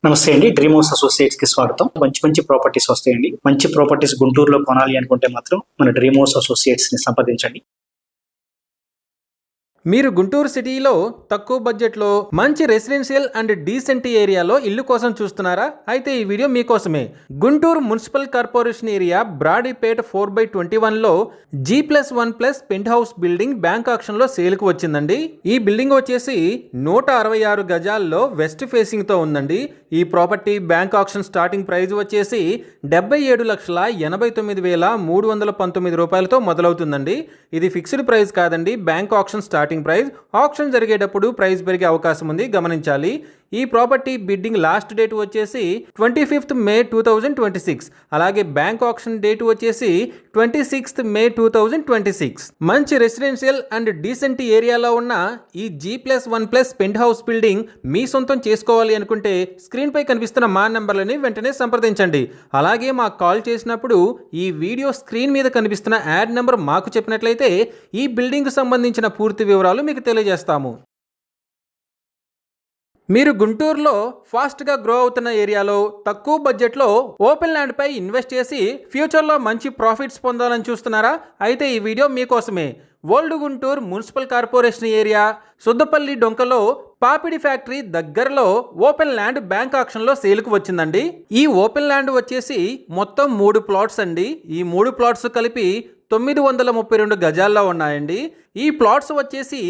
నమస్తే అండి. Dream house associates కి స్వాగతం. మంచి ప్రాపర్టీస్ వస్తాయండి. మంచి ప్రాపర్టీస్ గుంటూరులో కొనాలి అనుకుంటే మాత్రం మన డ్రీమ్ హౌస్ అసోసియేట్స్ ని సంప్రదించండి. మీరు గుంటూరు సిటీలో తక్కువ బడ్జెట్లో మంచి రెసిడెన్షియల్ అండ్ డీసెంట్ ఏరియాలో ఇల్లు కోసం చూస్తున్నారా? అయితే ఈ వీడియో మీకోసమే. Guntur municipal corporation area Brodipet 4/21లో G+1+ penthouse building bank ఆక్షన్లో సేల్కు వచ్చిందండి. ఈ బిల్డింగ్ వచ్చేసి 166 గజాల్లో వెస్ట్ ఫేసింగ్ తో ఉందండి. ఈ property bank auction starting price వచ్చేసి 77,89,319 రూపాయలతో మొదలవుతుందండి. ఇది ఫిక్స్డ్ ప్రైస్ కాదండి, bank auction starting price. Auction జరిగేటప్పుడు ప్రైస్ పెరిగే అవకాశం ఉంది, గమనించాలి. ఈ ప్రాపర్టీ బిడ్డింగ్ లాస్ట్ డేట్ వచ్చేసి 25th May 2026. అలాగే బ్యాంక్ ఆక్షన్ డేట్ వచ్చేసి 26th May 2026. మంచి రెసిడెన్షియల్ అండ్ డీసెంట్ ఏరియాలో ఉన్న ఈ G+1+ పెంట్ హౌస్ బిల్డింగ్ మీ సొంతం చేసుకోవాలి అనుకుంటే స్క్రీన్ పై కనిపిస్తున్న మా నంబర్లని వెంటనే సంప్రదించండి. అలాగే మాకు కాల్ చేసినప్పుడు ఈ వీడియో స్క్రీన్ మీద కనిపిస్తున్న యాడ్ నెంబర్ మాకు చెప్పినట్లయితే ఈ బిల్డింగ్ సంబంధించిన పూర్తి వివరాలు మీకు తెలియజేస్తాము. మీరు గుంటూరులో ఫాస్ట్గా గ్రో అవుతున్న ఏరియాలో తక్కువ బడ్జెట్లో ఓపెన్ ల్యాండ్ పై ఇన్వెస్ట్ చేసి ఫ్యూచర్లో మంచి ప్రాఫిట్స్ పొందాలని చూస్తున్నారా? అయితే ఈ వీడియో మీకోసమే. Old Guntur municipal corporation area Suddapalli డొంకలో పాపిడి ఫ్యాక్టరీ దగ్గరలో ఓపెన్ ల్యాండ్ బ్యాంక్ ఆక్షన్లో సేల్కు వచ్చిందండి. ఈ ఓపెన్ ల్యాండ్ వచ్చేసి మొత్తం 3 ప్లాట్స్ అండి. ఈ 3 ప్లాట్స్ కలిపి 932 గజాల్లో ఉన్నాయండి. ఈ ప్లాట్స్ వచ్చేసి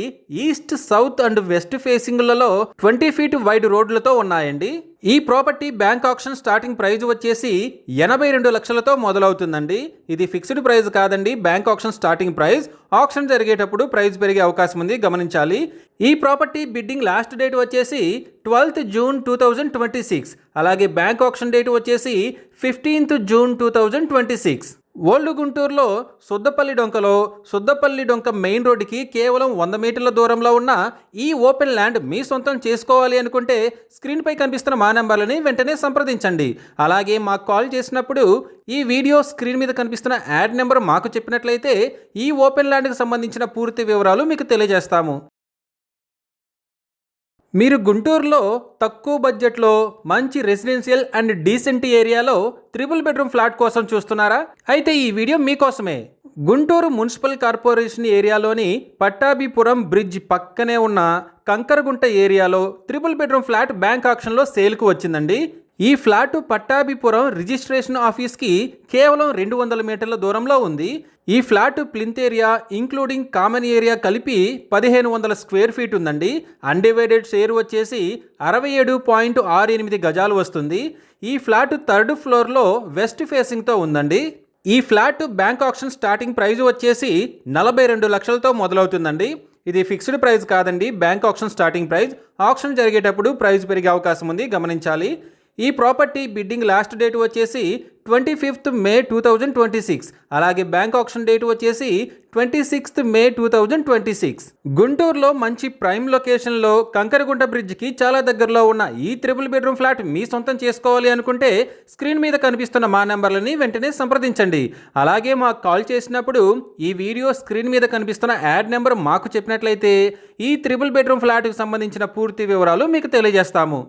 ఈస్ట్, సౌత్ అండ్ వెస్ట్ ఫేసింగ్లలో 20 feet వైడ్ రోడ్లతో ఉన్నాయండి. ఈ property bank auction starting price వచ్చేసి 82 లక్షలతో మొదలవుతుందండి. ఇది ఫిక్స్డ్ ప్రైస్ కాదండి, bank auction starting price. Auction జరిగేటప్పుడు ప్రైస్ పెరిగే అవకాశం ఉంది, గమనించాలి. ఈ ప్రాపర్టీ బిడ్డింగ్ లాస్ట్ డేట్ వచ్చేసి 12th June 2026. అలాగే బ్యాంక్ ఆక్షన్ డేట్ వచ్చేసి 15th June 2026. ఓల్డ్ గుంటూరులో సుద్దపల్లి డొంక మెయిన్ రోడ్డుకి కేవలం 100 మీటర్ల దూరంలో ఉన్న ఈ ఓపెన్ ల్యాండ్ మీ సొంతం చేసుకోవాలి అనుకుంటే స్క్రీన్ పై కనిపిస్తున్న మా నంబర్లని వెంటనే సంప్రదించండి. అలాగే మాకు కాల్ చేసినప్పుడు ఈ వీడియో స్క్రీన్ మీద కనిపిస్తున్న యాడ్ నెంబర్ మాకు చెప్పినట్లయితే ఈ ఓపెన్ ల్యాండ్కి సంబంధించిన పూర్తి వివరాలు మీకు తెలియజేస్తాము. మీరు గుంటూరులో తక్కువ బడ్జెట్లో మంచి రెసిడెన్షియల్ అండ్ డీసెంట్ ఏరియాలో 3 బెడ్రూమ్ ఫ్లాట్ కోసం చూస్తున్నారా? అయితే ఈ వీడియో మీకోసమే. గుంటూరు మున్సిపల్ కార్పొరేషన్ ఏరియాలోని పట్టాభిపురం బ్రిడ్జ్ పక్కనే ఉన్న కంకరగుంట ఏరియాలో 3 బెడ్రూమ్ ఫ్లాట్ బ్యాంక్ ఆక్షన్లో సేల్కు వచ్చిందండి. ఈ ఫ్లాట్ పట్టాభిపురం రిజిస్ట్రేషన్ ఆఫీస్కి కేవలం 200 మీటర్ల దూరంలో ఉంది. ఈ flat plinth area including common area కలిపి 1500 స్క్వేర్ ఫీట్ ఉందండి. అన్డివైడెడ్ షేర్ వచ్చేసి 67.68 గజాలు వస్తుంది. ఈ ఫ్లాట్ 3rd ఫ్లోర్లో వెస్ట్ ఫేసింగ్తో ఉందండి. ఈ flat bank auction starting price వచ్చేసి 42 లక్షలతో మొదలవుతుందండి. ఇది ఫిక్స్డ్ ప్రైస్ కాదండి, bank auction starting price. Auction జరిగేటప్పుడు ప్రైస్ పెరిగే అవకాశం ఉంది, గమనించాలి. ఈ ప్రాపర్టీ బిడ్డింగ్ లాస్ట్ డేట్ వచ్చేసి 25th May 2026. అలాగే బ్యాంక్ ఆక్షన్ డేట్ వచ్చేసి 26th May 2026. గుంటూరులో మంచి ప్రైమ్ లొకేషన్లో కంకరగుంట బ్రిడ్జ్కి చాలా దగ్గరలో ఉన్న ఈ 3 బెడ్రూమ్ ఫ్లాట్ మీ సొంతం చేసుకోవాలి అనుకుంటే స్క్రీన్ మీద కనిపిస్తున్న మా నెంబర్లని వెంటనే సంప్రదించండి. అలాగే మాకు కాల్ చేసినప్పుడు ఈ వీడియో స్క్రీన్ మీద కనిపిస్తున్న యాడ్ నెంబర్ మాకు చెప్పినట్లయితే ఈ 3 బెడ్రూమ్ ఫ్లాట్కి సంబంధించిన పూర్తి వివరాలు మీకు తెలియజేస్తాము.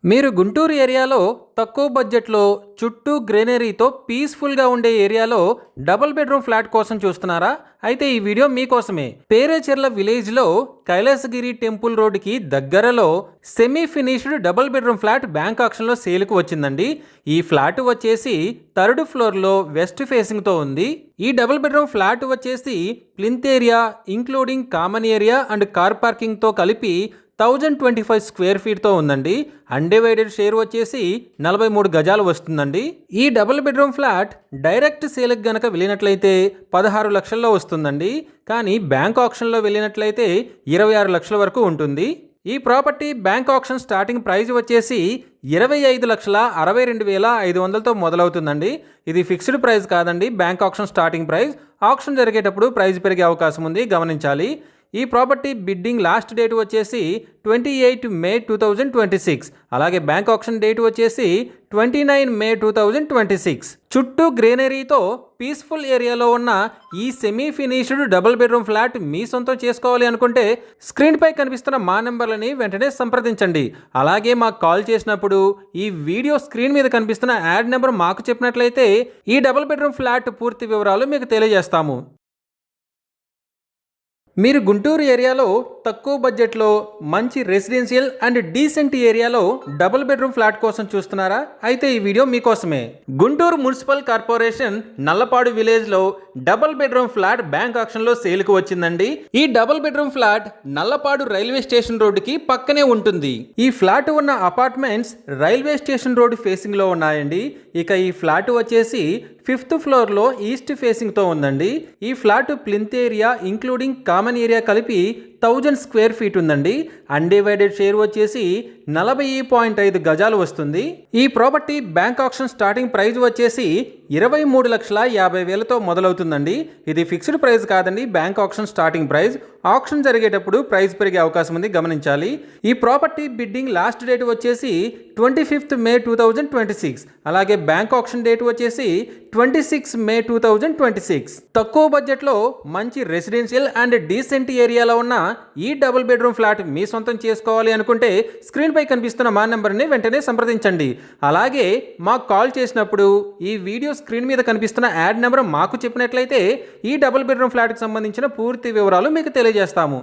మీరు గుంటూరు ఏరియాలో తక్కువ బడ్జెట్లో చుట్టూ గ్రీనరీతో పీస్ఫుల్గా ఉండే ఏరియాలో 3 బెడ్రూమ్ ఫ్లాట్ కోసం చూస్తున్నారా? అయితే ఈ వీడియో మీకోసమే. పేరేచెర్ల విలేజ్లో కైలాసగిరి టెంపుల్ రోడ్డుకి దగ్గరలో semi finished 3 bedroom flat bank ఆక్షన్లో సేల్కు వచ్చిందండి. ఈ ఫ్లాట్ వచ్చేసి 3rd ఫ్లోర్లో వెస్ట్ ఫేసింగ్తో ఉంది. ఈ 3 బెడ్రూమ్ ఫ్లాట్ వచ్చేసి plinth area including common area and car పార్కింగ్తో కలిపి 1025 స్క్వేర్ ఫీట్తో ఉందండి. అన్డివైడెడ్ షేర్ వచ్చేసి 43 గజాలు వస్తుందండి. ఈ 3 బెడ్రూమ్ ఫ్లాట్ డైరెక్ట్ సేల్కి గనక వెళ్ళినట్లయితే 16 లక్షల్లో వస్తుందండి. కానీ బ్యాంక్ ఆక్షన్లో వెళ్ళినట్లయితే 26 లక్షల వరకు ఉంటుంది. ఈ property bank auction starting price వచ్చేసి 25,62,500తో మొదలవుతుందండి. ఇది ఫిక్స్డ్ ప్రైస్ కాదండి, bank auction starting price. Auction జరిగేటప్పుడు ప్రైస్ పెరిగే అవకాశం ఉంది, గమనించాలి. ఈ ప్రాపర్టీ బిడ్డింగ్ లాస్ట్ డేట్ వచ్చేసి 28 మే 2026. అలాగే బ్యాంక్ ఆప్షన్ డేట్ వచ్చేసి 29 మే 2026. చుట్టూ గ్రీనరీతో పీస్ఫుల్ ఏరియాలో ఉన్న ఈ semi finished double bedroom flat మీ సొంతం చేసుకోవాలి అనుకుంటే స్క్రీన్పై కనిపిస్తున్న మా నెంబర్లని వెంటనే సంప్రదించండి. అలాగే మాకు కాల్ చేసినప్పుడు ఈ వీడియో స్క్రీన్ మీద కనిపిస్తున్న యాడ్ నెంబర్ మాకు చెప్పినట్లయితే ఈ డబుల్ బెడ్రూమ్ ఫ్లాట్ పూర్తి వివరాలు మీకు తెలియజేస్తాము. మీరు గుంటూరు ఏరియాలో తక్కువ బడ్జెట్లో మంచి రెసిడెన్షియల్ అండ్ డీసెంట్ ఏరియాలో డబుల్ బెడ్రూమ్ ఫ్లాట్ కోసం చూస్తున్నారా? అయితే ఈ వీడియో మీకోసమే. గుంటూరు మున్సిపల్ కార్పొరేషన్ నల్లపాడు విలేజ్లో డబుల్ బెడ్రూమ్ ఫ్లాట్ బ్యాంక్ ఆక్షన్లో సేల్కు వచ్చిందండి. ఈ double bedroom flat Nallapadu railway station రోడ్డుకి పక్కనే ఉంటుంది. ఈ ఫ్లాట్ ఉన్న అపార్ట్మెంట్స్ రైల్వే స్టేషన్ రోడ్డు ఫేసింగ్లో ఉన్నాయండి. ఇక ఈ ఫ్లాట్ వచ్చేసి 5th ఫ్లోర్లో ఈస్ట్ ఫేసింగ్తో ఉందండి. ఈ flat plinth area including common area కలిపి 1000 స్క్వేర్ ఫీట్ ఉందండి. అన్డివైడెడ్ షేర్ వచ్చేసి 40.5 గజాలు వస్తుంది. ఈ property bank option starting price వచ్చేసి 23,50,000తో మొదలవుతుందండి. ఇది ఫిక్స్డ్ ప్రైస్ కాదండి, bank option starting price. Option జరిగేటప్పుడు ప్రైస్ పెరిగే అవకాశం ఉంది, గమనించాలి. ఈ ప్రాపర్టీ బిడ్డింగ్ లాస్ట్ డేట్ వచ్చేసి 25th మే 2026. అలాగే బ్యాంక్ ఆప్షన్ డేట్ వచ్చేసి 26 మే 2026. తక్కువ బడ్జెట్లో మంచి రెసిడెన్షియల్ అండ్ డీసెంట్ ఏరియాలో ఉన్న ఈ డబుల్ బెడ్రూమ్ ఫ్లాట్ మీ సొంతం చేసుకోవాలి అనుకుంటే స్క్రీన్ పై కనిపిస్తున్న మా నెంబర్ని వెంటనే సంప్రదించండి. అలాగే మాకు కాల్ చేసినప్పుడు ఈ వీడియో స్క్రీన్ మీద కనిపిస్తున్న యాడ్ నెంబర్ మాకు చెప్పినట్లయితే ఈ డబుల్ బెడ్రూమ్ ఫ్లాట్కి సంబంధించిన పూర్తి వివరాలు మీకు తెలియజేస్తాము.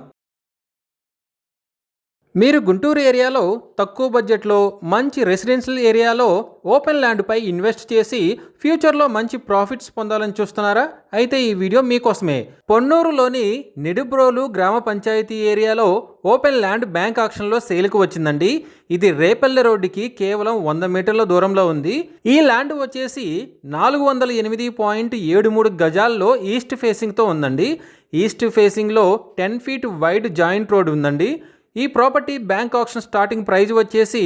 మీరు గుంటూరు ఏరియాలో తక్కువ బడ్జెట్లో మంచి రెసిడెన్షియల్ ఏరియాలో ఓపెన్ ల్యాండ్పై ఇన్వెస్ట్ చేసి ఫ్యూచర్లో మంచి ప్రాఫిట్స్ పొందాలని చూస్తున్నారా? అయితే ఈ వీడియో మీకోసమే. పొన్నూరులోని నిడుబ్రోలు గ్రామ పంచాయతీ ఏరియాలో ఓపెన్ ల్యాండ్ బ్యాంక్ ఆక్షన్లో సేల్కు వచ్చిందండి. ఇది రేపల్లె రోడ్డుకి కేవలం 100 మీటర్ల దూరంలో ఉంది. ఈ ల్యాండ్ వచ్చేసి 408.73 గజాల్లో ఈస్ట్ ఫేసింగ్తో ఉందండి. ఈస్ట్ ఫేసింగ్లో 10 ఫీట్ వైడ్ జాయింట్ రోడ్ ఉందండి. ఈ property bank option starting price వచ్చేసి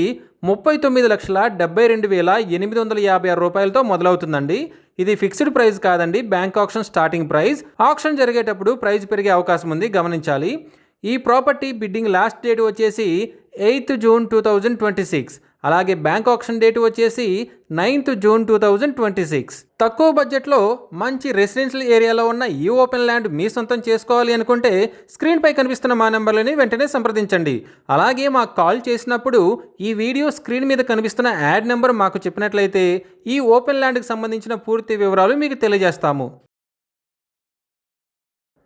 39,72,856 రూపాయలతో మొదలవుతుందండి. ఇది ఫిక్స్డ్ ప్రైస్ కాదండి, bank option starting price. Option జరిగేటప్పుడు ప్రైస్ పెరిగే అవకాశం ఉంది, గమనించాలి. ఈ ప్రాపర్టీ బిడ్డింగ్ లాస్ట్ డేట్ వచ్చేసి 8th జూన్ 2026. అలాగే బ్యాంక్ ఆప్షన్ డేట్ వచ్చేసి 9th జూన్ 2026. తక్కువ బడ్జెట్లో మంచి రెసిడెన్షియల్ ఏరియాలో ఉన్న ఈ ఓపెన్ ల్యాండ్ మీ సొంతం చేసుకోవాలి అనుకుంటే స్క్రీన్పై కనిపిస్తున్న మా నెంబర్లని వెంటనే సంప్రదించండి. అలాగే మాకు కాల్ చేసినప్పుడు ఈ వీడియో స్క్రీన్ మీద కనిపిస్తున్న యాడ్ నెంబర్ మాకు చెప్పినట్లయితే ఈ ఓపెన్ ల్యాండ్కి సంబంధించిన పూర్తి వివరాలు మీకు తెలియజేస్తాము.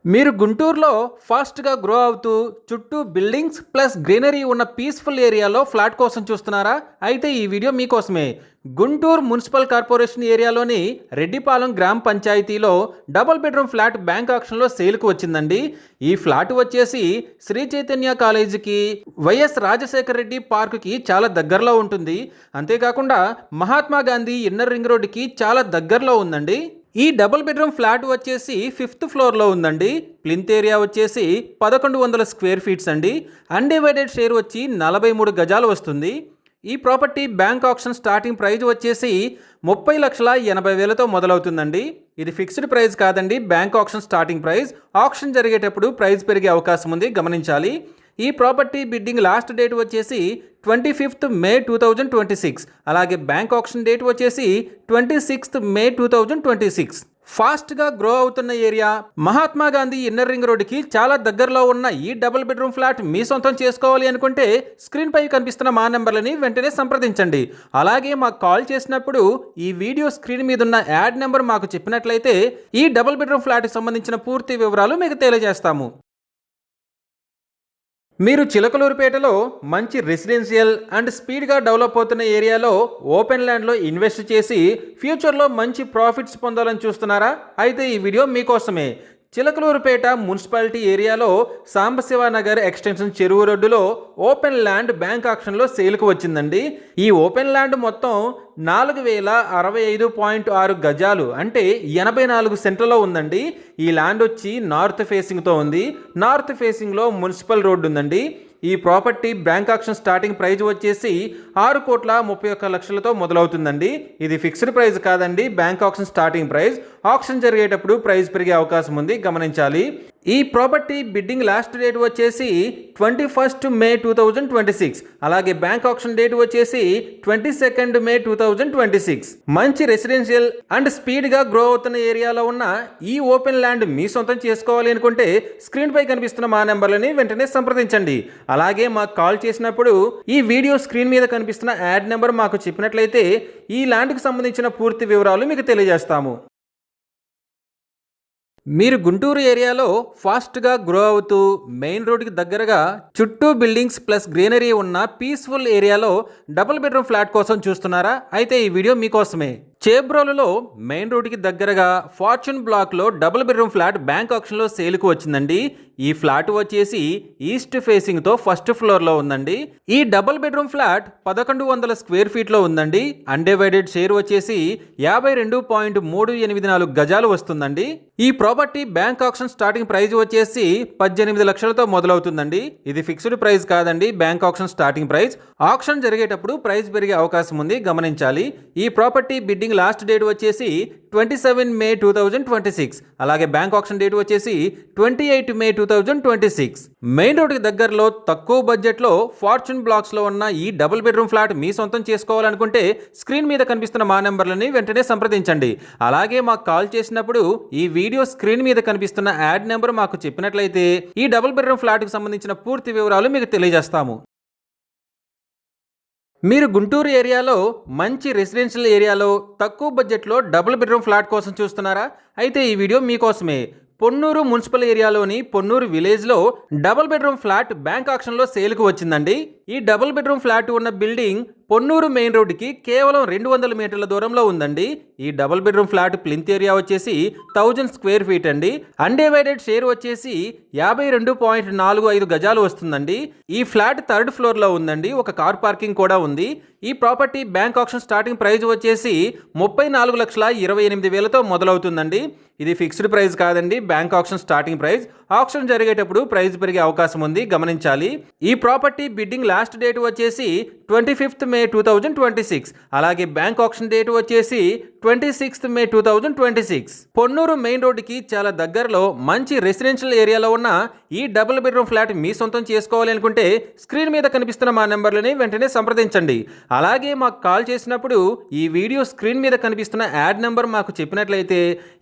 మీరు గుంటూరులో ఫాస్ట్గా గ్రో అవుతూ చుట్టూ బిల్డింగ్స్ ప్లస్ గ్రీనరీ ఉన్న పీస్ఫుల్ ఏరియాలో ఫ్లాట్ కోసం చూస్తున్నారా? అయితే ఈ వీడియో మీకోసమే. గుంటూరు మున్సిపల్ కార్పొరేషన్ ఏరియాలోని రెడ్డిపాలెం గ్రామ పంచాయతీలో డబుల్ బెడ్రూమ్ ఫ్లాట్ బ్యాంక్ ఆక్షన్లో సేల్కు వచ్చిందండి. ఈ ఫ్లాట్ వచ్చేసి శ్రీ చైతన్య కాలేజీకి, వైఎస్ రాజశేఖర రెడ్డి పార్కుకి చాలా దగ్గరలో ఉంటుంది. అంతేకాకుండా మహాత్మా గాంధీ ఇన్నర్ రింగ్ రోడ్డుకి చాలా దగ్గరలో ఉందండి. ఈ డబుల్ బెడ్రూమ్ ఫ్లాట్ వచ్చేసి 5th ఫ్లోర్లో ఉందండి. ప్లింత్ ఏరియా వచ్చేసి 1100 స్క్వేర్ ఫీట్స్ అండి. అన్డివైడెడ్ షేర్ వచ్చి 43 గజాలు వస్తుంది. ఈ property bank option starting price వచ్చేసి 30,80,000తో మొదలవుతుందండి. ఇది ఫిక్స్డ్ ప్రైస్ కాదండి, bank option starting price. Option జరిగేటప్పుడు ప్రైస్ పెరిగే అవకాశం ఉంది, గమనించాలి. ఈ ప్రాపర్టీ బిడ్డింగ్ లాస్ట్ డేట్ వచ్చేసి 25th మే 2026. అలాగే బ్యాంక్ ఆప్షన్ డేట్ వచ్చేసి 26th మే 2026. ఫాస్ట్గా గ్రో అవుతున్న area, Mahatma Gandhi inner ring రోడ్డుకి చాలా దగ్గరలో ఉన్న ఈ డబుల్ బెడ్రూమ్ ఫ్లాట్ మీ సొంతం చేసుకోవాలి అనుకుంటే స్క్రీన్పై కనిపిస్తున్న మా నెంబర్లని వెంటనే సంప్రదించండి. అలాగే మాకు కాల్ చేసినప్పుడు ఈ వీడియో స్క్రీన్ మీద ఉన్న యాడ్ నెంబర్ మాకు చెప్పినట్లయితే ఈ డబుల్ బెడ్రూమ్ ఫ్లాట్కి సంబంధించిన పూర్తి వివరాలు మీకు తెలియజేస్తాము. మీరు చిలకలూరుపేటలో మంచి రెసిడెన్షియల్ అండ్ స్పీడ్గా డెవలప్ అవుతున్న ఏరియాలో ఓపెన్ ల్యాండ్లో ఇన్వెస్ట్ చేసి ఫ్యూచర్లో మంచి ప్రాఫిట్స్ పొందాలని చూస్తున్నారా? అయితే ఈ వీడియో మీకోసమే. చిలకలూరుపేట మున్సిపాలిటీ ఏరియాలో సాంబశివనగర్ ఎక్స్టెన్షన్ చెరువు రోడ్డులో ఓపెన్ ల్యాండ్ బ్యాంక్ ఆక్షన్లో సేల్కు వచ్చిందండి. ఈ ఓపెన్ ల్యాండ్ మొత్తం 4,065.6 గజాలు అంటే 84 సెంట్లలో ఉందండి. ఈ ల్యాండ్ వచ్చి నార్త్ ఫేసింగ్తో ఉంది. నార్త్ ఫేసింగ్లో మున్సిపల్ రోడ్డు ఉందండి. ఈ property bank auction starting price వచ్చేసి 6,31,00,000తో మొదలవుతుందండి. ఇది ఫిక్స్డ్ ప్రైస్ కాదండి, bank auction starting price. Auction జరిగేటప్పుడు ప్రైస్ పెరిగే అవకాశం ఉంది, గమనించాలి. ఈ ప్రాపర్టీ బిడ్డింగ్ లాస్ట్ డేట్ వచ్చేసి 21 మే 2026, అలాగే బ్యాంక్ ఆప్షన్ డేట్ వచ్చేసి 22 మే 2026. మంచి రెసిడెన్షియల్ అండ్ స్పీడ్గా గ్రో అవుతున్న ఏరియాలో ఉన్న ఈ ఓపెన్ ల్యాండ్ మీ సొంతం చేసుకోవాలి అనుకుంటే స్క్రీన్ పై కనిపిస్తున్న మా నెంబర్లని వెంటనే సంప్రదించండి. అలాగే మాకు కాల్ చేసినప్పుడు ఈ వీడియో స్క్రీన్ మీద కనిపిస్తున్న యాడ్ నెంబర్ మాకు చెప్పినట్లయితే ఈ ల్యాండ్కి సంబంధించిన పూర్తి వివరాలు మీకు తెలియజేస్తాము. మీరు గుంటూరు ఏరియాలో ఫాస్ట్గా గ్రో అవుతూ మెయిన్ రోడ్కి దగ్గరగా చుట్టూ బిల్డింగ్స్ ప్లస్ గ్రీనరీ ఉన్న పీస్ఫుల్ ఏరియాలో డబుల్ బెడ్రూమ్ ఫ్లాట్ కోసం చూస్తున్నారా? అయితే ఈ వీడియో మీకోసమే. చేబ్రోలులో మెయిన్ రోడ్కి దగ్గరగా ఫార్చ్యూన్ బ్లాక్లో డబుల్ బెడ్రూమ్ ఫ్లాట్ బ్యాంక్ ఆప్షన్లో సేల్కు వచ్చిందండి. ఈ ఫ్లాట్ వచ్చేసి ఈస్ట్ ఫేసింగ్తో ఫస్ట్ ఫ్లోర్లో ఉందండి. ఈ డబుల్ బెడ్రూమ్ ఫ్లాట్ 1100 స్క్వేర్ ఫీట్లో ఉందండి. అన్డివైడెడ్ షేర్ వచ్చేసి 52.384 గజాలు వస్తుందండి. ఈ property bank option starting price వచ్చేసి 18 లక్షలతో మొదలవుతుందండి. ఇది ఫిక్స్డ్ ప్రైస్ కాదండి, bank option starting price. Option జరిగేటప్పుడు ప్రైస్ పెరిగే అవకాశం ఉంది, గమనించాలి. ఈ ప్రాపర్టీ బిడ్డింగ్ లాస్ట్ డేట్ వచ్చేసి 27 మే 2026, అలాగే బ్యాంక్ ఆప్షన్ డేట్ వచ్చేసి 28 మే 2026. మెయిన్ రోడ్కి దగ్గరలో తక్కువ బడ్జెట్లో ఫార్చ్యూన్ బ్లాక్స్లో ఉన్న ఈ డబుల్ బెడ్రూమ్ ఫ్లాట్ మీ సొంతం చేసుకోవాలనుకుంటే స్క్రీన్ మీద కనిపిస్తున్న మా నెంబర్లని వెంటనే సంప్రదించండి. అలాగే మాకు కాల్ చేసినప్పుడు ఈ వీడియో స్క్రీన్ మీద కనిపిస్తున్న యాడ్ నెంబర్ మాకు చెప్పినట్లయితే ఈ డబుల్ బెడ్రూమ్ ఫ్లాట్కి సంబంధించిన పూర్తి వివరాలు మీకు తెలియజేస్తాము. మీరు గుంటూరు ఏరియాలో మంచి రెసిడెన్షియల్ ఏరియాలో తక్కువ బడ్జెట్లో డబుల్ బెడ్రూమ్ ఫ్లాట్ కోసం చూస్తున్నారా? అయితే ఈ వీడియో మీకోసమే. పొన్నూరు మున్సిపల్ ఏరియాలోని పొన్నూరు విలేజ్లో డబుల్ బెడ్రూమ్ ఫ్లాట్ బ్యాంక్ ఆప్షన్లో సేల్కు వచ్చిందండి. ఈ డబుల్ బెడ్రూమ్ ఫ్లాట్ ఉన్న బిల్డింగ్ పొన్నూరు మెయిన్ రోడ్డుకి కేవలం 200 మీటర్ల దూరంలో ఉందండి. ఈ double bedroom flat plinth area వచ్చేసి 1000 స్క్వేర్ ఫీట్ అండి. అన్డివైడెడ్ షేర్ వచ్చేసి 52.45 గజాలు వస్తుందండి. ఈ ఫ్లాట్ థర్డ్ ఫ్లోర్లో ఉందండి. ఒక కార్ పార్కింగ్ కూడా ఉంది. ఈ property bank option starting price వచ్చేసి 34,28,000తో మొదలవుతుందండి. ఇది ఫిక్స్డ్ ప్రైస్ కాదండి, bank option starting price. Option జరిగేటప్పుడు ప్రైస్ పెరిగే అవకాశం ఉంది, గమనించాలి. ఈ ప్రాపర్టీ బిడ్డింగ్ లాస్ట్ డేట్ వచ్చేసి 25 మే 2026, అలాగే బ్యాంక్ ఆప్షన్ డేట్ వచ్చేసి 26 మే 2026. పొన్నూరు మెయిన్ రోడ్డుకి చాలా దగ్గరలో మంచి రెసిడెన్షియల్ ఏరియాలో ఉన్న ఈ డబుల్ బెడ్రూమ్ ఫ్లాట్ మీ సొంతం చేసుకోవాలి అనుకుంటే స్క్రీన్ మీద కనిపిస్తున్న మా నెంబర్లని వెంటనే సంప్రదించండి. అలాగే మాకు కాల్ చేసినప్పుడు ఈ వీడియో స్క్రీన్ మీద కనిపిస్తున్న యాడ్ నెంబర్ మాకు చెప్పినట్లయితే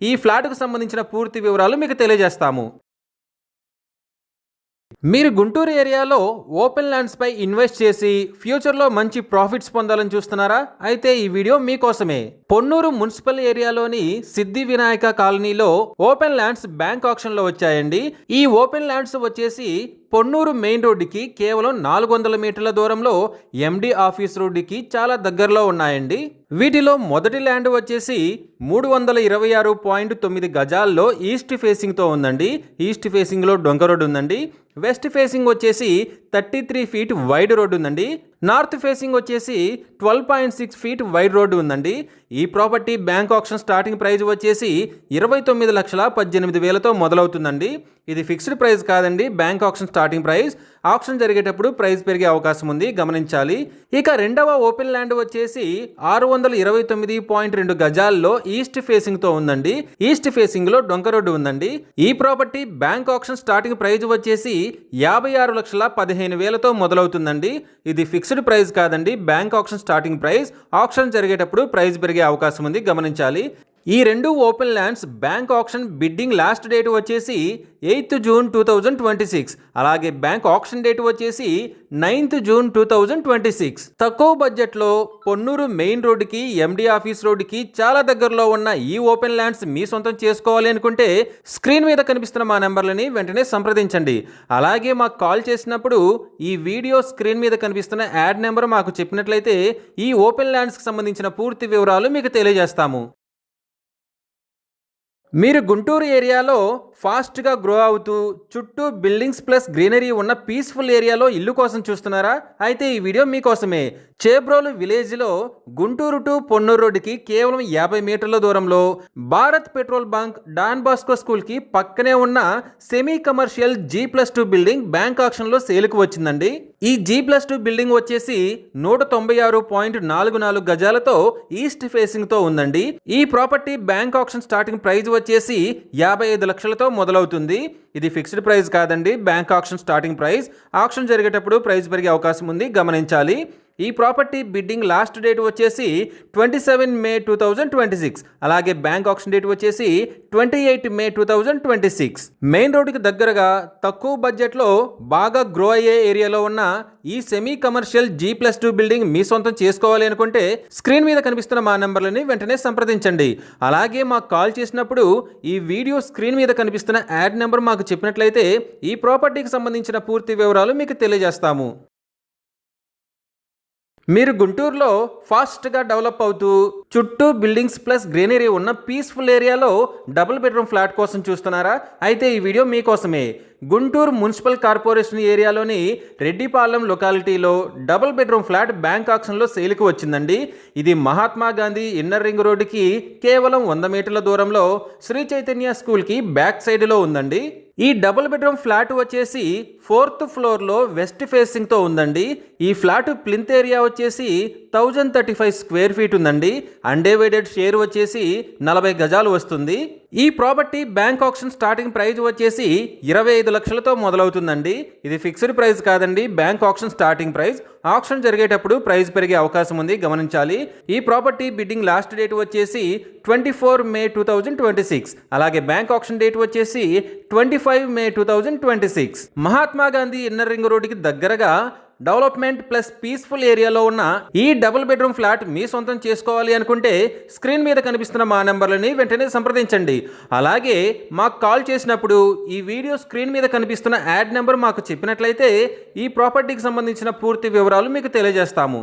ఈ ఫ్లాట్కు సంబంధించిన పూర్తి వివరాలు మీకు తెలియజేస్తాము. మీరు గుంటూరు ఏరియాలో ఓపెన్ ల్యాండ్స్పై ఇన్వెస్ట్ చేసి ఫ్యూచర్లో మంచి ప్రాఫిట్స్ పొందాలని చూస్తున్నారా? అయితే ఈ వీడియో మీకోసమే. పొన్నూరు మున్సిపల్ ఏరియాలోని సిద్ధి వినాయక కాలనీలో ఓపెన్ ల్యాండ్స్ బ్యాంక్ ఆప్షన్లో వచ్చాయండి. ఈ ఓపెన్ ల్యాండ్స్ వచ్చేసి పొన్నూరు మెయిన్ రోడ్డుకి కేవలం 400 మీటర్ల దూరంలో ఎండి ఆఫీస్ రోడ్డుకి చాలా దగ్గరలో ఉన్నాయండి. వీటిలో మొదటి ల్యాండ్ వచ్చేసి 326.9 గజాల్లో ఈస్ట్ ఫేసింగ్తో ఉందండి. ఈస్ట్ ఫేసింగ్లో డొంక రోడ్ ఉందండి. వెస్ట్ ఫేసింగ్ వచ్చేసి 33 ఫీట్ వైడ్ రోడ్ ఉందండి. నార్త్ ఫేసింగ్ వచ్చేసి 12.6 ఫీట్ వైడ్ రోడ్డు ఉందండి. ఈ property bank option starting price వచ్చేసి 29,18,000తో మొదలవుతుందండి. ఇది ఫిక్స్డ్ ప్రైస్ కాదండి, bank option starting price. Option జరిగేటప్పుడు ప్రైస్ పెరిగే అవకాశం ఉంది, గమనించాలి. ఇక రెండవ ఓపెన్ ల్యాండ్ వచ్చేసి 629.2 గజాల్లో ఈస్ట్ ఫేసింగ్తో ఉందండి. ఈస్ట్ ఫేసింగ్లో డొంక రోడ్డు ఉందండి. ఈ property bank option starting price వచ్చేసి 56,15,000తో మొదలవుతుందండి. ఇది ఫిక్స్డ్ ప్రైస్ కాదండి, bank option starting price. Option జరిగేటప్పుడు ప్రైస్ పెరిగే అవకాశం ఉంది, గమనించాలి. ఈ రెండు open lands bank option bidding last date వచ్చేసి 8 జూన్ 2026, అలాగే బ్యాంక్ ఆప్షన్ డేట్ వచ్చేసి 9 జూన్ 2026. తక్కువ బడ్జెట్లో పొన్నూరు మెయిన్ రోడ్డుకి ఎండి ఆఫీస్ రోడ్డుకి చాలా దగ్గరలో ఉన్న ఈ ఓపెన్ ల్యాండ్స్ మీ సొంతం చేసుకోవాలి అనుకుంటే స్క్రీన్ మీద కనిపిస్తున్న మా నెంబర్లని వెంటనే సంప్రదించండి. అలాగే మాకు కాల్ చేసినప్పుడు ఈ వీడియో స్క్రీన్ మీద కనిపిస్తున్న యాడ్ నెంబర్ మాకు చెప్పినట్లయితే ఈ ఓపెన్ ల్యాండ్స్కి సంబంధించిన పూర్తి వివరాలు మీకు తెలియజేస్తాము. మీరు గుంటూరు ఏరియాలో ఫాస్ట్గా గ్రో అవుతూ చుట్టూ బిల్డింగ్స్ ప్లస్ గ్రీనరీ ఉన్న పీస్ఫుల్ ఏరియాలో ఇల్లు కోసం చూస్తున్నారా? అయితే ఈ వీడియో మీకోసమే. చేబ్రోలు విలేజ్లో గుంటూరు టు పొన్నూరు రోడ్డుకి కేవలం 50 మీటర్ల దూరంలో Bharat petrol bunk, Don Bosco స్కూల్కి పక్కనే ఉన్న semi commercial G+2 building bank ఆప్షన్లో సేల్కు వచ్చిందండి. ఈ G+2 బిల్డింగ్ వచ్చేసి 196.44 గజాలతో ఈస్ట్ ఫేసింగ్తో ఉందండి. ఈ property bank option starting price వచ్చేసి 55 లక్షలతో మొదలవుతుంది. ఇది ఫిక్స్డ్ ప్రైస్ కాదండి, bank auction starting price. Auction జరిగేటప్పుడు ప్రైస్ పెరిగే అవకాశం ఉంది, గమనించాలి. ఈ ప్రాపర్టీ బిడ్డింగ్ లాస్ట్ డేట్ వచ్చేసి 27 మే 2026. అలాగే బ్యాంక్ ఆక్షన్ డేట్ వచ్చేసి 28 మే 2026. మెయిన్ రోడ్డుకి దగ్గరగా తక్కువ బడ్జెట్లో బాగా గ్రో అయ్యే ఏరియాలో ఉన్న ఈ సెమీ కమర్షియల్ G+2 బిల్డింగ్ మీ సొంతం చేసుకోవాలి అనుకుంటే స్క్రీన్ మీద కనిపిస్తున్న మా నెంబర్లని వెంటనే సంప్రదించండి. అలాగే మాకు కాల్ చేసినప్పుడు ఈ వీడియో స్క్రీన్ మీద కనిపిస్తున్న యాడ్ నెంబర్ మాకు చెప్పినట్లయితే ఈ ప్రాపర్టీకి సంబంధించిన పూర్తి వివరాలు మీకు తెలియజేస్తాము. మీరు గుంటూరులో ఫాస్ట్గా డెవలప్ అవుతూ చుట్టూ బిల్డింగ్స్ ప్లస్ గ్రీనరీ ఉన్న పీస్ఫుల్ ఏరియాలో డబుల్ బెడ్రూమ్ ఫ్లాట్ కోసం చూస్తున్నారా? అయితే ఈ వీడియో మీకోసమే. గుంటూరు మున్సిపల్ కార్పొరేషన్ ఏరియాలోని రెడ్డిపాలెం లొకాలిటీలో డబుల్ బెడ్రూమ్ ఫ్లాట్ బ్యాంక్ ఆక్షన్లో సేల్కి వచ్చిందండి. ఇది మహాత్మా గాంధీ ఇన్నర్ రింగ్ రోడ్డుకి కేవలం 100 మీటర్ల దూరంలో శ్రీ చైతన్య స్కూల్కి బ్యాక్ సైడ్లో ఉందండి. ఈ డబుల్ బెడ్రూమ్ ఫ్లాట్ వచ్చేసి 4th ఫ్లోర్లో వెస్ట్ ఫేసింగ్తో ఉందండి. ఈ ఫ్లాట్ ప్లింత్ ఏరియా వచ్చేసి 1035 స్క్వేర్ ఫీట్ ఉందండి. అన్డివైడెడ్ షేర్ వచ్చేసి 40 గజాలు వస్తుంది. ఈ property bank auction starting price వచ్చేసి 25 లక్షలతో మొదలవుతుందండి. ఇది ఫిక్స్డ్ ప్రైస్ కాదండి, bank auction starting price. Auction జరిగేటప్పుడు ప్రైస్ పెరిగే అవకాశం ఉంది, గమనించాలి. ఈ ప్రాపర్టీ బిడ్డింగ్ లాస్ట్ డేట్ వచ్చేసి 24 మే 2026. అలాగే బ్యాంక్ ఆక్షన్ డేట్ వచ్చేసి 25 మే 2026. మహాత్మా గాంధీ ఇన్నర్ రింగ్ రోడ్డుకి దగ్గరగా డెవలప్మెంట్ ప్లస్ పీస్ఫుల్ ఏరియాలో ఉన్న ఈ డబుల్ బెడ్రూమ్ ఫ్లాట్ మీ సొంతం చేసుకోవాలి అనుకుంటే స్క్రీన్ మీద కనిపిస్తున్న మా నెంబర్లని వెంటనే సంప్రదించండి. అలాగే మాకు కాల్ చేసినప్పుడు ఈ వీడియో స్క్రీన్ మీద కనిపిస్తున్న యాడ్ నెంబర్ మాకు చెప్పినట్లయితే ఈ ప్రాపర్టీకి సంబంధించిన పూర్తి వివరాలు మీకు తెలియజేస్తాము.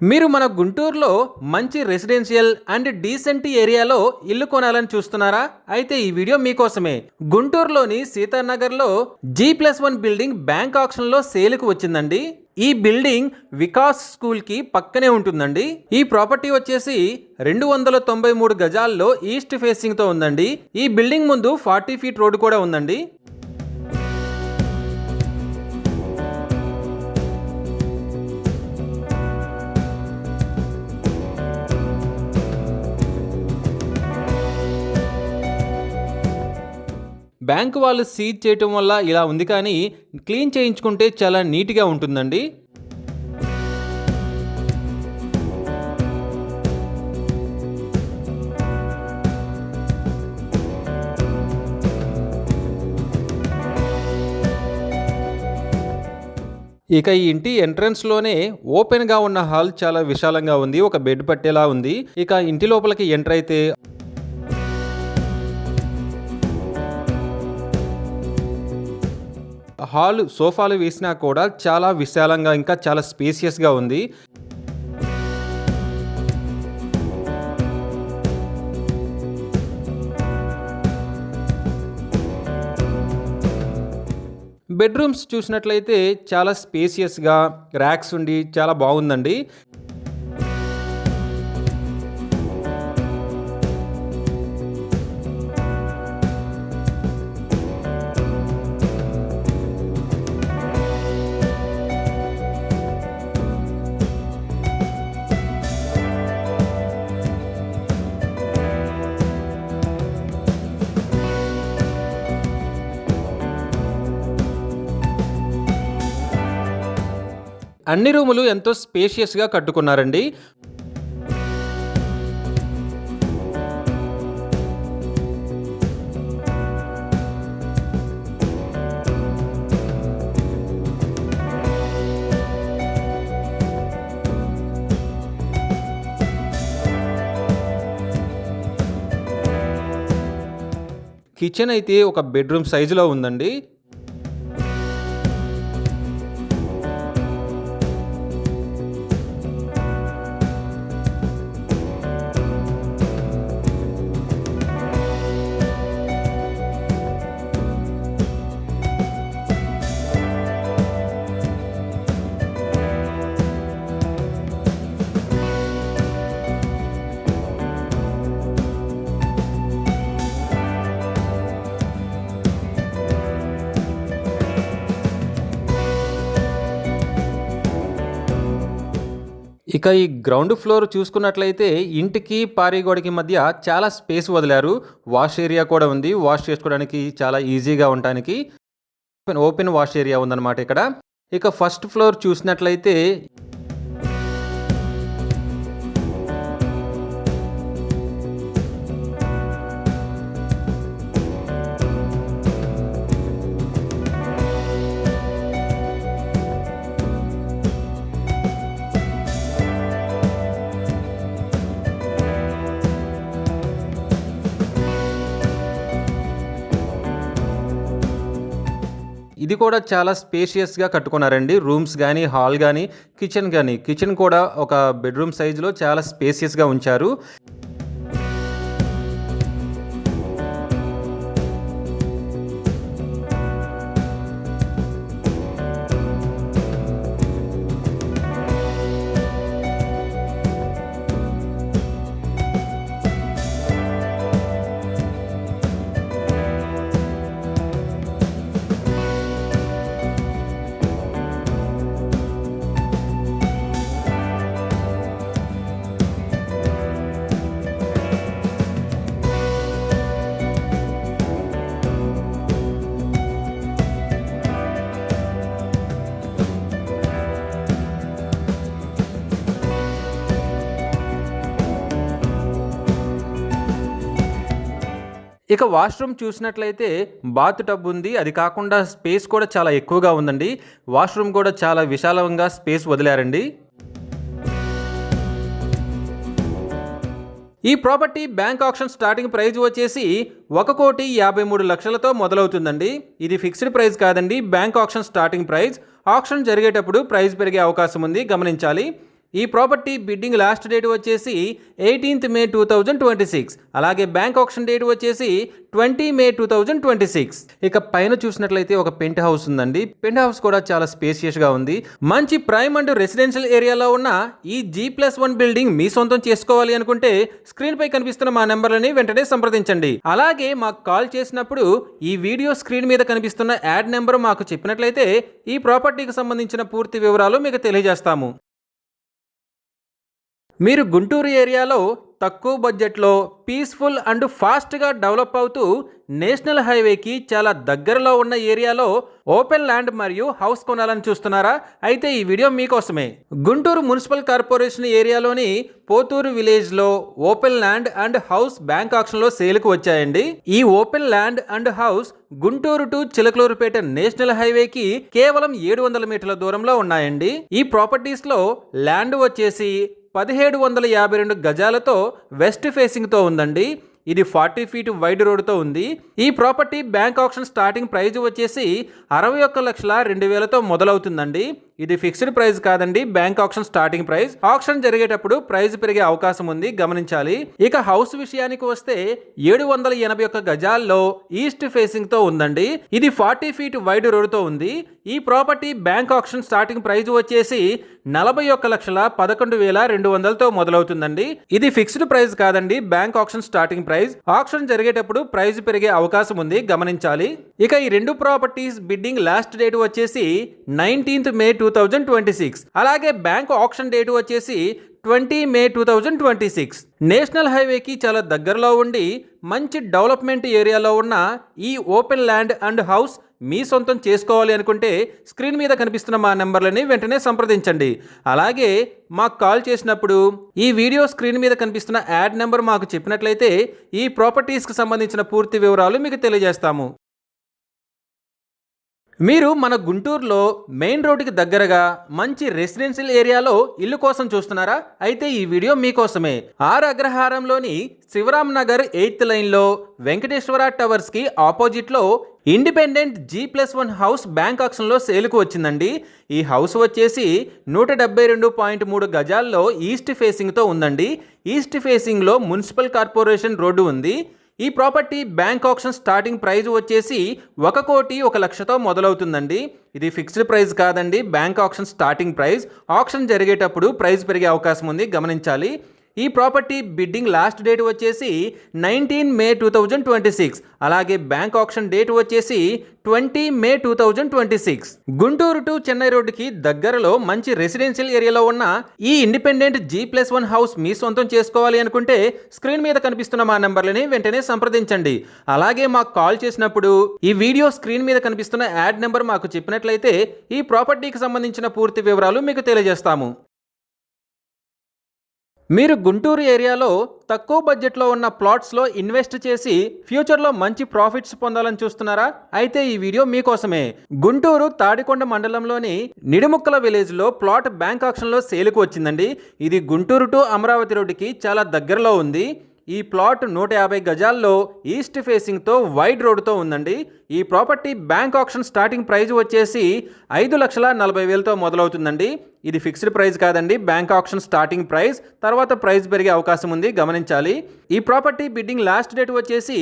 మీరు మన గుంటూరులో మంచి రెసిడెన్షియల్ అండ్ డీసెంట్ ఏరియాలో ఇల్లు కొనాలని చూస్తున్నారా? అయితే ఈ వీడియో మీకోసమే. గుంటూరులోని సీతానగర్లో G+1 బిల్డింగ్ బ్యాంక్ ఆక్షన్లో సేల్కు వచ్చిందండి. ఈ బిల్డింగ్ వికాస్ స్కూల్కి పక్కనే ఉంటుందండి. ఈ ప్రాపర్టీ వచ్చేసి 293 గజాల్లో ఈస్ట్ ఫేసింగ్తో ఉందండి. ఈ బిల్డింగ్ ముందు 40 ఫీట్ రోడ్డు కూడా ఉందండి. బ్యాంకు వాళ్ళు సీజ్ చేయటం వల్ల ఇలా ఉంది, కానీ క్లీన్ చేయించుకుంటే చాలా నీట్గా ఉంటుందండి. ఇక ఈ ఇంటి ఎంట్రన్స్లోనే ఓపెన్గా ఉన్న హాల్ చాలా విశాలంగా ఉంది, ఒక బెడ్ పట్టేలా ఉంది. ఇక ఇంటి లోపలికి ఎంటర్ అయితే హాల్ సోఫాలు వేసినా కూడా చాలా విశాలంగా ఇంకా చాలా స్పేసియస్గా ఉంది. బెడ్రూమ్స్ చూసినట్లయితే చాలా స్పేసియస్గా ర్యాక్స్ ఉండి చాలా బాగుందండి. అన్ని రూములు ఎంతో స్పేషియస్గా కట్టుకున్నారండి. కిచెన్ అయితే ఒక బెడ్రూమ్ సైజులో ఉందండి. ఇక ఈ గ్రౌండ్ ఫ్లోర్ చూసుకున్నట్లయితే ఇంటికి పారిగోడకి మధ్య చాలా స్పేస్ వదిలారు. వాష్ ఏరియా కూడా ఉంది. వాష్ చేసుకోవడానికి చాలా ఈజీగా ఉండడానికి ఓపెన్ వాష్ ఏరియా ఉందన్నమాట ఇక్కడ. ఇక ఫస్ట్ ఫ్లోర్ చూసినట్లయితే ఇది కూడా చాలా స్పేషియస్గా కట్టుకున్నారండి. రూమ్స్ కానీ, హాల్ కానీ, కిచెన్ కూడా ఒక బెడ్రూమ్ సైజులో చాలా స్పేషియస్గా ఉంచారు. ఇక వాష్రూమ్ చూసినట్లయితే బాత్ టబ్ ఉంది. అది కాకుండా స్పేస్ కూడా చాలా ఎక్కువగా ఉందండి. వాష్రూమ్ కూడా చాలా విశాలంగా స్పేస్ వదిలారండి. ఈ property bank auction starting price వచ్చేసి 1,53,00,000తో మొదలవుతుందండి. ఇది ఫిక్స్డ్ ప్రైస్ కాదండి, bank auction starting price. Auction జరిగేటప్పుడు ప్రైస్ పెరిగే అవకాశం ఉంది, గమనించాలి. ఈ ప్రాపర్టీ బిడ్డింగ్ లాస్ట్ డేట్ వచ్చేసి 18th May 2026. అలాగే బ్యాంక్ ఆక్షన్ డేట్ వచ్చేసి 20 May 2026. ఇక పైన చూసినట్లయితే ఒక పెంట్ హౌస్ ఉందండి. పెంట్ హౌస్ కూడా చాలా స్పేషియస్గా ఉంది. మంచి ప్రైమ్ అండ్ రెసిడెన్షియల్ ఏరియాలో ఉన్న ఈ G+1 బిల్డింగ్ మీ సొంతం చేసుకోవాలి అనుకుంటే స్క్రీన్ పై కనిపిస్తున్న మా నెంబర్లని వెంటనే సంప్రదించండి. అలాగే మాకు కాల్ చేసినప్పుడు ఈ వీడియో స్క్రీన్ మీద కనిపిస్తున్న యాడ్ నెంబర్ మాకు చెప్పినట్లయితే ఈ ప్రాపర్టీకి సంబంధించిన పూర్తి వివరాలు మీకు తెలియజేస్తాము. మీరు గుంటూరు ఏరియాలో తక్కువ బడ్జెట్లో పీస్ఫుల్ అండ్ ఫాస్ట్గా డెవలప్ అవుతూ నేషనల్ హైవేకి చాలా దగ్గరలో ఉన్న ఏరియాలో ఓపెన్ ల్యాండ్ మరియు హౌస్ కొనాలని చూస్తున్నారా? అయితే ఈ వీడియో మీకోసమే. గుంటూరు మున్సిపల్ కార్పొరేషన్ ఏరియాలోని పోతూరు విలేజ్లో open land and house bank ఆక్షన్లో సేల్కు వచ్చాయండి. ఈ open land and house Guntur to Chilakaluripet national హైవేకి కేవలం 700 మీటర్ల దూరంలో ఉన్నాయండి. ఈ ప్రాపర్టీస్లో ల్యాండ్ వచ్చేసి 1752 గజాలతో వెస్ట్ ఫేసింగ్తో ఉందండి. ఇది 40 feet వైడ్ రోడ్తో ఉంది. ఈ property bank auction starting price వచ్చేసి 61,02,000తో మొదలవుతుందండి. ఇది ఫిక్స్డ్ ప్రైస్ కాదండి, bank auction starting price. Auction జరిగేటప్పుడు ప్రైస్ పెరిగే అవకాశం ఉంది, గమనించాలి. ఇక హౌస్ విషయానికి వస్తే 781 గజాల్లో ఈస్ట్ ఫేసింగ్ తో ఉందండి. ఇది 40 feet వైడ్ రోడ్తో ఉంది. ఈ property bank auction starting price వచ్చేసి 41,11,200తో మొదలవుతుందండి. ఇది ఫిక్స్డ్ ప్రైస్ కాదండి, bank auction starting price. Auction జరిగేటప్పుడు ప్రైస్ పెరిగే అవకాశం ఉంది, గమనించాలి. ఇక ఈ రెండు ప్రాపర్టీస్ బిడ్డింగ్ లాస్ట్ డేట్ వచ్చేసి 19th May 2026. అలాగే బ్యాంక్ ఆక్షన్ డేట్ వచ్చేసి 20 May 2026. నేషనల్ హైవేకి చాలా దగ్గరలో ఉండి మంచి డెవలప్మెంట్ ఏరియాలో ఉన్న ఈ ఓపెన్ ల్యాండ్ అండ్ హౌస్ మీ సొంతం చేసుకోవాలి అనుకుంటే స్క్రీన్ మీద కనిపిస్తున్న మా నెంబర్లని వెంటనే సంప్రదించండి. అలాగే మాకు కాల్ చేసినప్పుడు ఈ వీడియో స్క్రీన్ మీద కనిపిస్తున్న యాడ్ నెంబర్ మాకు చెప్పినట్లయితే ఈ ప్రాపర్టీస్కి సంబంధించిన పూర్తి వివరాలు మీకు తెలియజేస్తాము. మీరు మన గుంటూరులో మెయిన్ రోడ్డుకి దగ్గరగా మంచి రెసిడెన్షియల్ ఏరియాలో ఇల్లు కోసం చూస్తున్నారా? అయితే ఈ వీడియో మీకోసమే. ఆర్ అగ్రహారంలోని శివరామ్ నగర్ 8th లైన్లో వెంకటేశ్వర టవర్స్కి ఆపోజిట్లో ఇండిపెండెంట్ G+1 హౌస్ బ్యాంక్ ఆక్షన్లో సేల్కు వచ్చిందండి. ఈ హౌస్ వచ్చేసి 172.3 గజాల్లో ఈస్ట్ ఫేసింగ్తో ఉందండి. ఈస్ట్ ఫేసింగ్లో మున్సిపల్ కార్పొరేషన్ రోడ్డు ఉంది. ఈ property bank auction starting price వచ్చేసి 1,01,00,000తో మొదలవుతుందండి. ఇది ఫిక్స్డ్ ప్రైస్ కాదండి, bank auction starting price. Auction జరిగేటప్పుడు ప్రైస్ పెరిగే అవకాశం ఉంది, గమనించాలి. ఈ ప్రాపర్టీ బిడ్డింగ్ లాస్ట్ డేట్ వచ్చేసి 19 మే 2026, అలాగే బ్యాంక్ ఆక్షన్ డేట్ వచ్చేసి 20 మే 2026. గుంటూరు టు చెన్నై రోడ్డుకి దగ్గరలో మంచి రెసిడెన్షియల్ ఏరియాలో ఉన్న ఈ ఇండిపెండెంట్ G+1 హౌస్ మీ సొంతం చేసుకోవాలి అనుకుంటే స్క్రీన్ మీద కనిపిస్తున్న మా నంబర్లని వెంటనే సంప్రదించండి. అలాగే మాకు కాల్ చేసినప్పుడు ఈ వీడియో స్క్రీన్ మీద కనిపిస్తున్న యాడ్ నెంబర్ మాకు చెప్పినట్లయితే ఈ ప్రాపర్టీకి సంబంధించిన పూర్తి వివరాలు మీకు తెలియజేస్తాము. మీరు గుంటూరు ఏరియాలో తక్కువ బడ్జెట్లో ఉన్న ప్లాట్స్లో ఇన్వెస్ట్ చేసి ఫ్యూచర్లో మంచి ప్రాఫిట్స్ పొందాలని చూస్తున్నారా? అయితే ఈ వీడియో మీకోసమే. గుంటూరు తాడికొండ మండలంలోని నిడుముక్కల విలేజ్లో ప్లాట్ బ్యాంక్ ఆక్షన్లో సేల్కు వచ్చిందండి. ఇది గుంటూరు టు అమరావతి రోడ్డుకి చాలా దగ్గరలో ఉంది. ఈ ప్లాట్ 150 గజాల్లో ఈస్ట్ ఫేసింగ్తో వైడ్ రోడ్డుతో ఉందండి. ఈ property bank auction starting price వచ్చేసి 5,40,000తో మొదలవుతుందండి. ఇది ఫిక్స్డ్ ప్రైస్ కాదండి, బ్యాంక్ ఆక్షన్ స్టార్టింగ్ ప్రైస్. తర్వాత ప్రైస్ పెరిగే అవకాశం ఉంది, గమనించాలి. ఈ ప్రాపర్టీ బిడ్డింగ్ లాస్ట్ డేట్ వచ్చేసి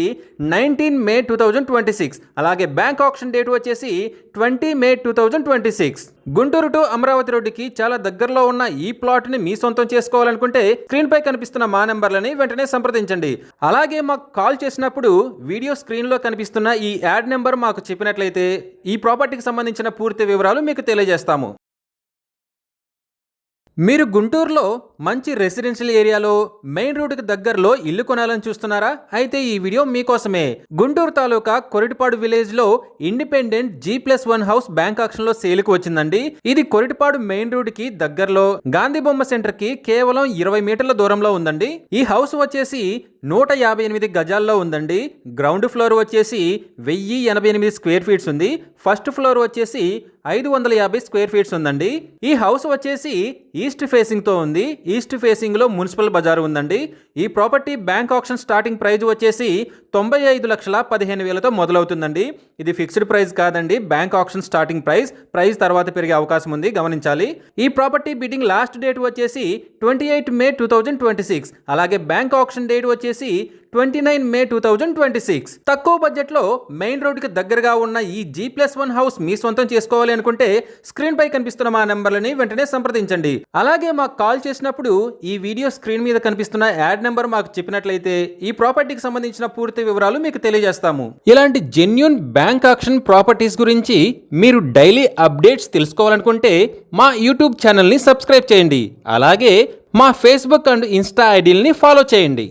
19 మే 2026, అలాగే బ్యాంక్ ఆక్షన్ డేట్ వచ్చేసి 20 మే 2026. గుంటూరు టు అమరావతి రోడ్డుకి చాలా దగ్గరలో ఉన్న ఈ ప్లాట్ని మీ సొంతం చేసుకోవాలనుకుంటే స్క్రీన్ పై కనిపిస్తున్న మా నెంబర్లని వెంటనే సంప్రదించండి. అలాగే మాకు కాల్ చేసినప్పుడు వీడియో స్క్రీన్లో కనిపిస్తున్న ఈ యాడ్ నెంబర్ మాకు చెప్పినట్లయితే ఈ ప్రాపర్టీకి సంబంధించిన పూర్తి వివరాలు మీకు తెలియజేస్తాము. మీరు గుంటూరులో మంచి రెసిడెన్షియల్ ఏరియాలో మెయిన్ రోడ్డుకి దగ్గరలో ఇల్లు కొనాలని చూస్తున్నారా? అయితే ఈ వీడియో మీకోసమే. గుంటూరు తాలూకా కొరిటిపాడు విలేజ్లో ఇండిపెండెంట్ G+1 హౌస్ బ్యాంక్ ఆక్షన్లో సేల్కు వచ్చిందండి. ఇది కొరిటిపాడు మెయిన్ రోడ్డుకి దగ్గరలో గాంధీ బొమ్మ సెంటర్కి కేవలం 20 మీటర్ల దూరంలో ఉందండి. ఈ హౌస్ వచ్చేసి 158 గజాల్లో ఉందండి. గ్రౌండ్ ఫ్లోర్ వచ్చేసి 1088 స్క్వేర్ ఫీట్స్ ఉంది. ఫస్ట్ ఫ్లోర్ వచ్చేసి 550 స్క్వేర్ ఫీట్స్ ఉందండి. ఈ హౌస్ వచ్చేసి ఈస్ట్ ఫేసింగ్తో ఉంది. ఈస్ట్ ఫేసింగ్లో మున్సిపల్ బజార్ ఉందండి. ఈ property bank auction starting price వచ్చేసి 95,15,000తో మొదలవుతుందండి. ఇది ఫిక్స్డ్ ప్రైస్ కాదండి, బ్యాంక్ ఆక్షన్ స్టార్టింగ్ ప్రైస్ తర్వాత పెరిగే అవకాశం ఉంది, గమనించాలి. ఈ ప్రాపర్టీ బిడ్డింగ్ లాస్ట్ డేట్ వచ్చేసి 28 మే 2026, అలాగే బ్యాంక్ ఆక్షన్ డేట్ వచ్చేసి 29 మే 2026. తక్కువ బడ్జెట్లో మెయిన్ రోడ్డుకి దగ్గరగా ఉన్న ఈ G+1 హౌస్ మీ సొంతం చేసుకోవాలి అనుకుంటే స్క్రీన్ పై కనిపిస్తున్న మా నంబర్లని వెంటనే సంప్రదించండి. అలాగే మాకు కాల్ చేసినప్పుడు ఈ వీడియో స్క్రీన్ మీద కనిపిస్తున్న యాడ్ నెంబర్ మాకు చెప్పినట్లయితే ఈ ప్రాపర్టీకి సంబంధించిన పూర్తి వివరాలు మీకు తెలియజేస్తాము. ఇలాంటి జెన్యూన్ బ్యాంక్ ఆక్షన్ ప్రాపర్టీస్ గురించి మీరు డైలీ అప్డేట్స్ తెలుసుకోవాలనుకుంటే మా యూట్యూబ్ ఛానల్ని సబ్స్క్రైబ్ చేయండి. అలాగే మా ఫేస్బుక్ అండ్ ఇన్స్టా ఐడీలని ఫాలో చేయండి.